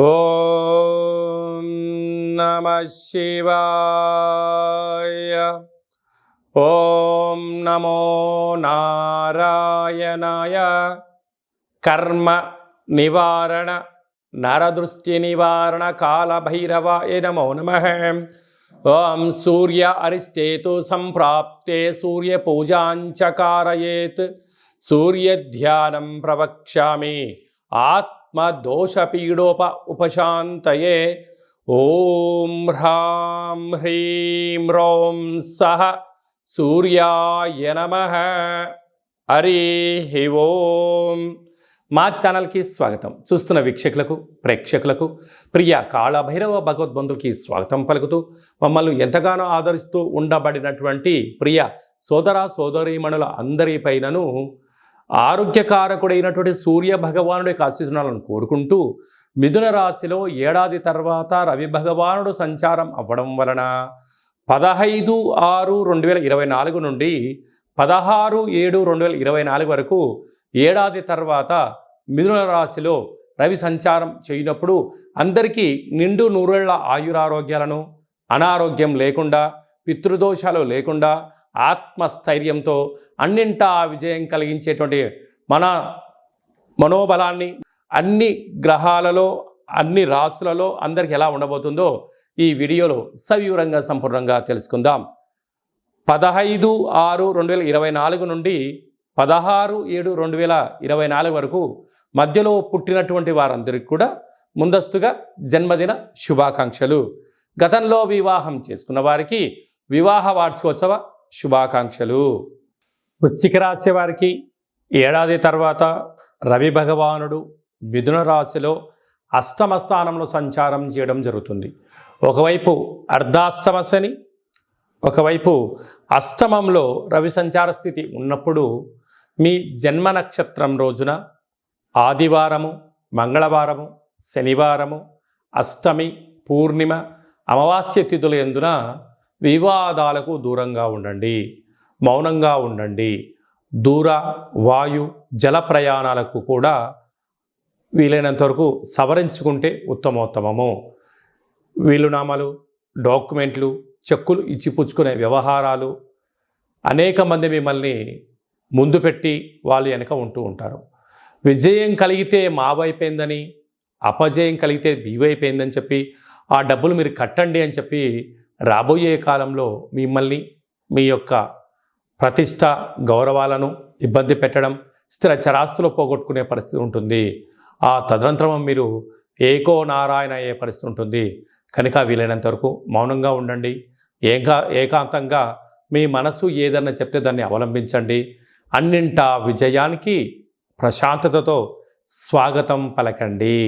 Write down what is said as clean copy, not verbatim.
ఓం నమః శివాయ. ఓం నమో నారాయణాయ. కర్మ నివారణ నరదృష్టి నివారణ కాళభైరవాయ నమో నమః. ఓం సూర్య అరిష్టేతు సంప్రాప్తే సూర్య పూజాంచ కారయేత్. సూర్యధ్యానం ప్రవక్ష్యామి ఆత్మదోషపీడోప ఉపశాంతయే. ఓం హ్రాం హ్రీం రోం సహ సూర్యాయ నమః. హరి ఓం. మా ఛానల్కి స్వాగతం. చూస్తున్న వీక్షకులకు ప్రేక్షకులకు ప్రియ కాళభైరవ భగవద్బంధులకి స్వాగతం పలుకుతూ మమ్మల్ని ఎంతగానో ఆదరిస్తూ ఉండబడినటువంటి ప్రియ సోదర సోదరీమణుల అందరిపైనను ఆరోగ్యకారకుడైనటువంటి సూర్య భగవానుడి యొక్క ఆశీస్సులను కోరుకుంటూ మిథున రాశిలో ఏడాది తర్వాత రవి భగవానుడు సంచారం అవ్వడం వలన 15/6/2024 నుండి 16/7/2024 వరకు ఏడాది తర్వాత మిథున రాశిలో రవి సంచారం చేయనప్పుడు అందరికీ నిండు నూరేళ్ల ఆయురారోగ్యాలను, అనారోగ్యం లేకుండా, పితృదోషాలు లేకుండా, ఆత్మస్థైర్యంతో అన్నింటా విజయం కలిగించేటువంటి మన మనోబలాన్ని అన్ని గ్రహాలలో అన్ని రాశులలో అందరికి ఎలా ఉండబోతుందో ఈ వీడియోలో సవివరంగా సంపూర్ణంగా తెలుసుకుందాం. 15/6/2024 నుండి 16/7/2024 వరకు మధ్యలో పుట్టినటువంటి వారందరికీ కూడా ముందస్తుగా జన్మదిన శుభాకాంక్షలు. గతంలో వివాహం చేసుకున్న వారికి వివాహ వార్షికోత్సవ శుభాకాంక్షలు. వృశ్చిక రాశి వారికి ఏడాది తర్వాత రవి భగవానుడు మిథున రాశిలో అష్టమ స్థానంలో సంచారం చేయడం జరుగుతుంది. ఒకవైపు అర్ధాష్టమ శని, ఒకవైపు అష్టమంలో రవి సంచార స్థితి ఉన్నప్పుడు మీ జన్మ నక్షత్రం రోజున ఆదివారము, మంగళవారము, శనివారము, అష్టమి, పూర్ణిమ, అమావాస్య తిథుల యందున వివాదాలకు దూరంగా ఉండండి, మౌనంగా ఉండండి. దూర వాయు జల ప్రయాణాలకు కూడా వీలైనంత వరకు సవరించుకుంటే ఉత్తమోత్తమము. వీలునామాలు, డాక్యుమెంట్లు, చెక్కులు ఇచ్చిపుచ్చుకునే వ్యవహారాలు అనేక మంది మిమ్మల్ని ముందు పెట్టి వాళ్ళు వెనక ఉంటూ ఉంటారు. విజయం కలిగితే మా వైపోయిందని, అపజయం కలిగితే మీ వైపోయిందని చెప్పి ఆ డబ్బులు మీరు కట్టండి అని చెప్పి రాబోయే కాలంలో మిమ్మల్ని మీ యొక్క ప్రతిష్ట గౌరవాలను ఇబ్బంది పెట్టడం, స్థిర చరాస్తులు పోగొట్టుకునే పరిస్థితి ఉంటుంది. ఆ తదనంతరం మీరు ఏకో నారాయణ అయ్యే పరిస్థితి ఉంటుంది. కనుక వీలైనంత వరకు మౌనంగా ఉండండి. ఏకాంతంగా మీ మనసు ఏదన్నా చెప్తే దాన్ని అవలంబించండి. అన్నింటా విజయానికి ప్రశాంతతతో స్వాగతం పలకండి.